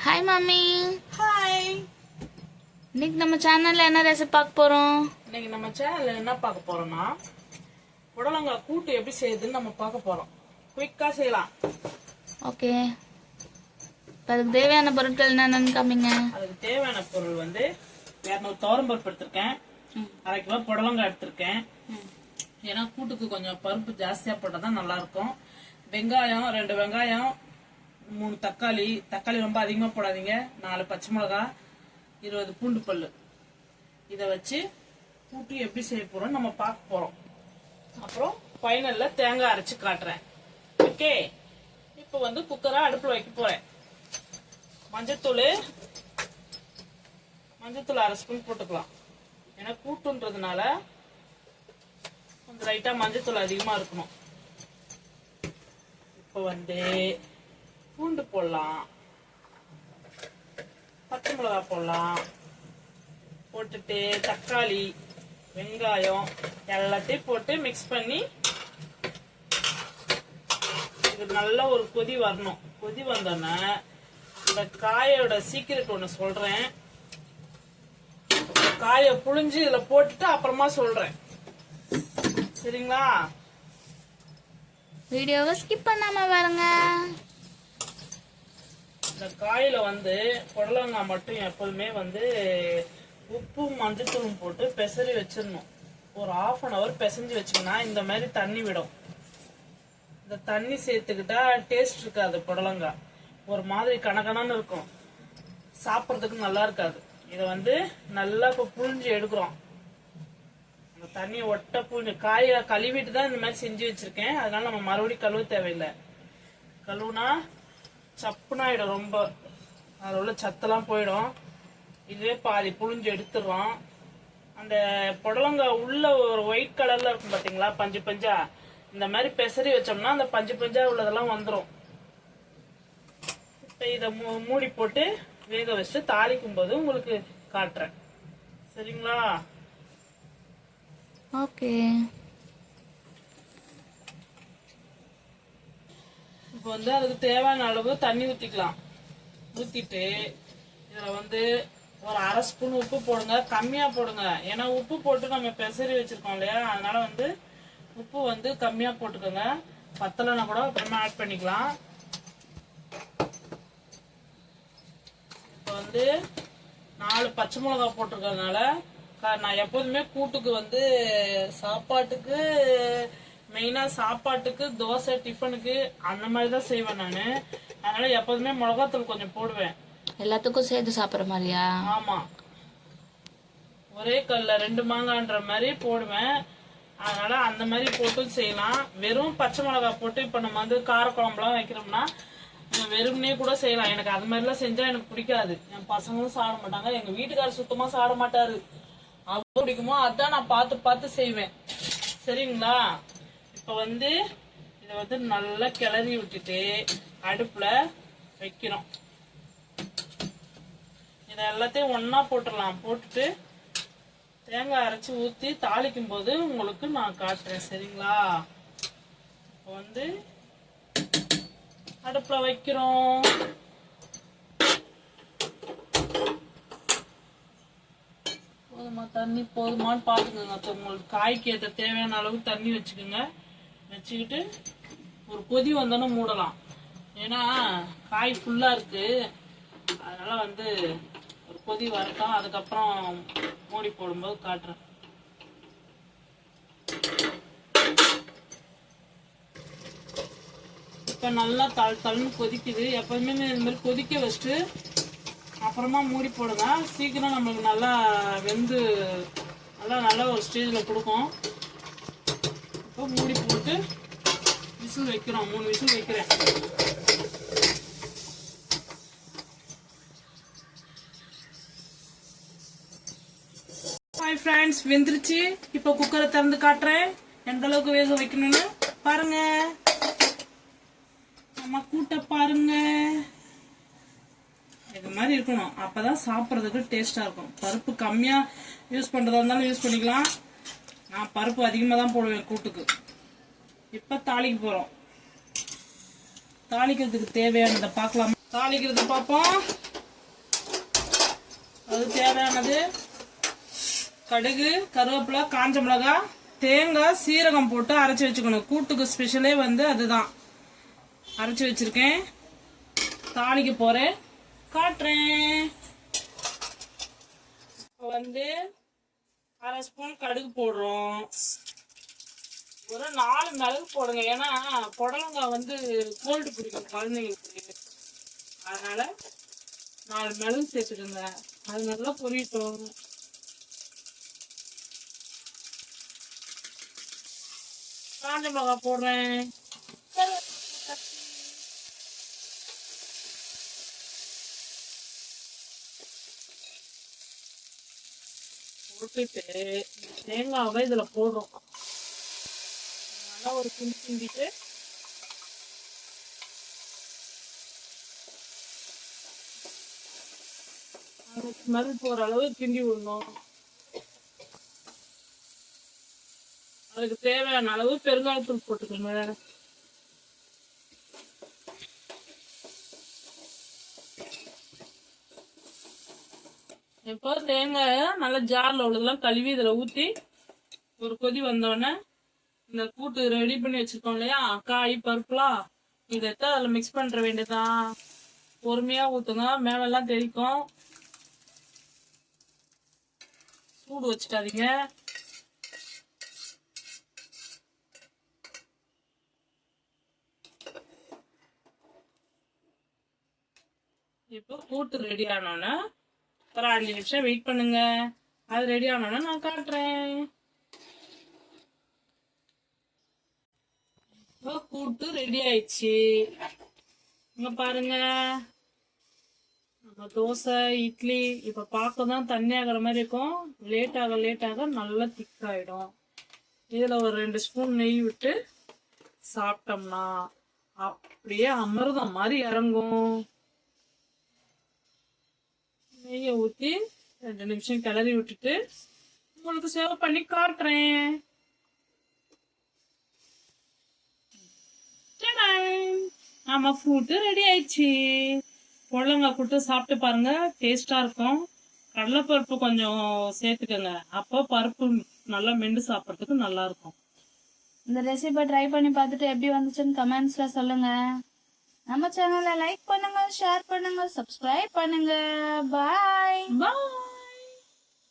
Hi மாமி. Hi. இன்னைக்கு நம்ம சேனல்ல என்ன ரெசிபி பார்க்க போறோம்? இன்னைக்கு நம்ம சேனல்ல என்ன பார்க்க போறோம்னா புடலங்காய் கூட்டு எப்படி செய்யுதுன்னு நம்ம பார்க்க போறோம். குயிக்கா செய்யலாம். ஓகே. அதுக்கு தேவையான பொருட்கள் என்னென்னு காமிங்க. அதுக்கு தேவையான பொருள் வந்து 200 துவரம்பருப்பு எடுத்திருக்கேன், 1/2 கிலோ புடலங்காய் எடுத்திருக்கேன். ஏன்னா கூட்டுக்கு கொஞ்சம் பருப்பு ஜாஸ்தியா போட்டாதான் நல்லா இருக்கும். வெங்காயம் 2 வெங்காயம், 3 தக்காளி ரொம்ப அதிகமா போடாதீங்க, 4 பச்சை மிளகாய், 20 பூண்டு பல்லு. இதை வச்சு கூட்டு எப்படி செய்ய போறோம் நம்ம பார்க்க போறோம். அப்புறம் ஃபைனல்ல தேங்காய் அரைச்சு காட்டுறேன். ஓகே, இப்போ வந்து குக்கரா அடுப்புல வைக்க போறேன். மஞ்சத்தூள் 1/2 ஸ்பூன் போட்டுக்கலாம். ஏன்னா கூட்டுன்றதுனால கொஞ்சம் லைட்டா மஞ்சத்தூள் அதிகமா இருக்கணும். இப்போ வந்து பூண்டு போடலாம், பச்சை மிளகாய் போடலாம், போட்டுட்டு தக்காளி வெங்காயம் எல்லாத்தையும் போட்டு மிக்ஸ் பண்ணி இது நல்ல ஒரு கொதி வரணும். கொதி வந்தோன்னா இந்த காயோட சீக்கிரட் ஒண்ணு சொல்றேன். காயை புழிஞ்சு இதுல போட்டுட்டு அப்புறமா சொல்றேன், சரிங்களா? வீடியோவை ஸ்கிப் பண்ணாம பாருங்க. இந்த காயில வந்து புடலங்காய் மட்டும் எப்போதுமே வந்து உப்பும் மஞ்சத்தூளும் போட்டு பெசரி வச்சிடணும். ஒரு 1/2 hour பிசைஞ்சு வச்சோம்னா இந்த மாதிரி தண்ணி விடும். இந்த தண்ணி சேர்த்துக்கிட்டா டேஸ்ட் இருக்காது. புடலங்காய் ஒரு மாதிரி கணக்கணன்னு இருக்கும், சாப்பிட்றதுக்கு நல்லா இருக்காது. இதை வந்து நல்லா இப்போ புழிஞ்சு எடுக்கிறோம். அந்த தண்ணியை ஒட்ட புழிஞ்சு காயை கழுவிட்டு தான் இந்த மாதிரி செஞ்சு வச்சிருக்கேன். அதனால நம்ம மறுபடியும் கழுவ தேவையில்லை. கழுவுனா சப்புனாயிடும், ரொம்ப அதில் உள்ள சத்தெல்லாம் போயிடும். இதுவே பாதி புழிஞ்சு எடுத்துடுறோம். அந்த புடலங்காய் உள்ள ஒரு ஒயிட் கலர்ல இருக்கும் பாத்தீங்களா, பஞ்சு பஞ்சா, இந்த மாதிரி பெசரி வச்சோம்னா அந்த பஞ்சு பஞ்சா உள்ளதெல்லாம் வந்துடும். இப்போ இதை மூடி போட்டு வேக வச்சு தாளிக்கும் போது உங்களுக்கு காட்டுறேன், சரிங்களா? ஓகே. இப்போ வந்து அதுக்கு தேவையான அளவு தண்ணி ஊற்றிக்கலாம். ஊற்றிட்டு இதில் வந்து ஒரு 1/2 ஸ்பூன் உப்பு போடுங்க. கம்மியாக போடுங்க, ஏன்னா உப்பு போட்டு நம்ம பெசரி வச்சிருக்கோம் இல்லையா, அதனால வந்து உப்பு வந்து கம்மியாக போட்டுக்கோங்க. பத்தலைன்னா கூட அப்புறமா ஆட் பண்ணிக்கலாம். இப்போ வந்து 4 பச்சை மிளகாய் போட்டிருக்கறதுனால நான் எப்போதுமே கூட்டுக்கு வந்து சாப்பாட்டுக்கு மெயினாக சாப்பாட்டுக்கு தோசை டிஃபனுக்கு அந்த மாதிரி தான் செய்வேன் நான். அதனால எப்போதுமே மிளகாத்தூள் கொஞ்சம் போடுவேன். எல்லாத்துக்கும் சேர்த்து சாப்பிட்ற மாதிரியா? ஆமா, ஒரே கல்ல 2 மாங்கான்ற மாதிரி போடுவேன். அதனால அந்த மாதிரி போட்டும் செய்யலாம். வெறும் பச்சை மிளகாய் போட்டு இப்போ நம்ம வந்து காரக்குழம்புலாம் வைக்கிறோம்னா வெறும்னே கூட செய்யலாம். எனக்கு அது மாதிரிலாம் செஞ்சா எனக்கு பிடிக்காது. என் பசங்களும் சாப்பிட மாட்டாங்க, எங்க வீட்டுக்காரர் சுத்தமா சாப்பிட மாட்டாரு. அவரு பிடிக்குமோ அதான் நான் பார்த்து பார்த்து செய்வேன், சரிங்களா? இப்போ வந்து இதை வந்து நல்லா கிளறி விட்டுட்டு அடுப்புல வைக்கிறோம். இதை எல்லாத்தையும் ஒன்னா போட்டுடலாம். போட்டுட்டு தேங்காய் அரைச்சி ஊற்றி தாளிக்கும் போது உங்களுக்கு நான் காட்டுறேன், சரிங்களா? இப்போ வந்து அடுப்புல வைக்கிறோம். போதுமா தண்ணி, போதுமான்னு பார்த்துக்கோங்க. உங்களுக்கு காய்க்கு ஏற்ற தேவையான அளவு தண்ணி வச்சுக்கோங்க. வச்சுக்கிட்டு ஒரு கொதி வந்தோன்னு மூடலாம். ஏன்னா காய் ஃபுல்லா இருக்கு, அதனால வந்து ஒரு கொதி வரட்டும், அதுக்கப்புறம் மூடி போடும்போது காட்டுறேன். இப்ப நல்லா தள்ளுன்னு கொதிக்குது. எப்பவுமே இந்த மாதிரி கொதிக்க வச்சுட்டு அப்புறமா மூடி போடுங்க. சீக்கிரம் நம்மளுக்கு நல்லா வெந்து நல்லா ஒரு ஸ்டேஜில் கொடுக்கும். இப்போ மூடி போட்டு விசில் வைக்கிறோம். 3 விசில் வைக்கிறேன். ஹாய் ஃப்ரெண்ட்ஸ், வெந்துருச்சு. இப்போ குக்கரை திறந்து காட்டுறேன் எந்த அளவுக்கு வேக வைக்கணும்னு. பாருங்க, நம்ம கூட்ட பாருங்க, இது மாதிரி இருக்கணும். அப்பதான் சாப்பிட்றதுக்கு டேஸ்டா இருக்கும். பருப்பு கம்மியா யூஸ் பண்றதா இருந்தாலும் யூஸ் பண்ணிக்கலாம். நான் பருப்பு அதிகமாக தான் போடுவேன் கூட்டுக்கு. இப்ப தாளிக்க போறோம். தாளிக்கிறதுக்கு தேவையானதை பார்க்கலாம். தாளிக்கிறது பார்ப்போம். அது தேவையானது கடுகு, கருவேப்பிலை, காஞ்ச மிளகாய், தேங்காய், சீரகம் போட்டு அரைச்சி வச்சுக்கணும். கூட்டுக்கு ஸ்பெஷலே வந்து அதுதான். அரைச்சி வச்சிருக்கேன். தாளிக்க போறேன், காட்டுறேன். வந்து 1/2 ஸ்பூன் கடுகு போடுறோம். ஒரு 4 மிளகு போடுங்க. ஏன்னா புடலங்காய் வந்து கோல்டு பிடிக்கும் குழந்தைங்களுக்கு. அதனால 4 மிளகு சேர்த்துடுங்க. அது நல்லா பொரியட்டும். காஞ்ச மிளகாய் போடுறேன். போட்டுட்டு தேங்காவை இதுல போடுறோம். நல்லா ஒரு கிண்டிட்டு அது ஸ்மெல் போற அளவு கிண்டி விடணும். அதுக்கு தேவையான அளவு பெருங்காயத்தூள் போட்டுக்கோங்க. இப்போ தேங்காய நல்லா ஜார்ல உள்ளதெல்லாம் கழுவி இதுல ஊத்தி ஒரு கொதி வந்தோடனே இந்த கூட்டு ரெடி பண்ணி வச்சிருக்கோம் இல்லையா, காய் பருப்புலாம், இதை எடுத்து அதில் மிக்ஸ் பண்ற வேண்டியதான். பொறுமையா ஊத்துங்க, மேலெல்லாம் தெரிக்கும். சூடு வச்சுக்காதீங்க. இப்போ கூட்டு ரெடி ஆனோன்னா ஒரு 5 நிமிஷம் வெயிட் பண்ணுங்க. அது ரெடி ஆனோன்னா நான் காட்டுறேன். இப்போ கூட்டு ரெடி ஆயிடுச்சு. இங்க பாருங்க, நம்ம தோசை, இட்லி இப்ப பார்க்க தான் தண்ணி ஆகிற மாதிரி இருக்கும். லேட் ஆக நல்லா திக்காயிடும். இதுல ஒரு 2 ஸ்பூன் நெய் விட்டு சாப்பிட்டோம்னா அப்படியே அமிர்தம் மாதிரி இறங்கும். நெய்யை ஊற்றி 2 நிமிஷம் கிளறி விட்டுட்டு உங்களுக்கு சேவ் பண்ணி காட்டுறேன். ஆமா, கூட்டு ரெடி ஆயிடுச்சு. புடலங்காய் கூட்டு சாப்பிட்டு பாருங்க, டேஸ்டா இருக்கும். கடலைப்பருப்பு கொஞ்சம் சேர்த்துக்கோங்க, அப்போ பருப்பு நல்லா மெண்டு சாப்பிட்றதுக்கு நல்லா இருக்கும். இந்த ரெசிபி ட்ரை பண்ணி பார்த்துட்டு எப்படி வந்துச்சுன்னு கமெண்ட்ஸ்ல சொல்லுங்க. நம்ம சேனலை லைக் பண்ணுங்க, ஷேர் பண்ணுங்க, சப்ஸ்கிரைப் பண்ணுங்க. பாய் பாய்.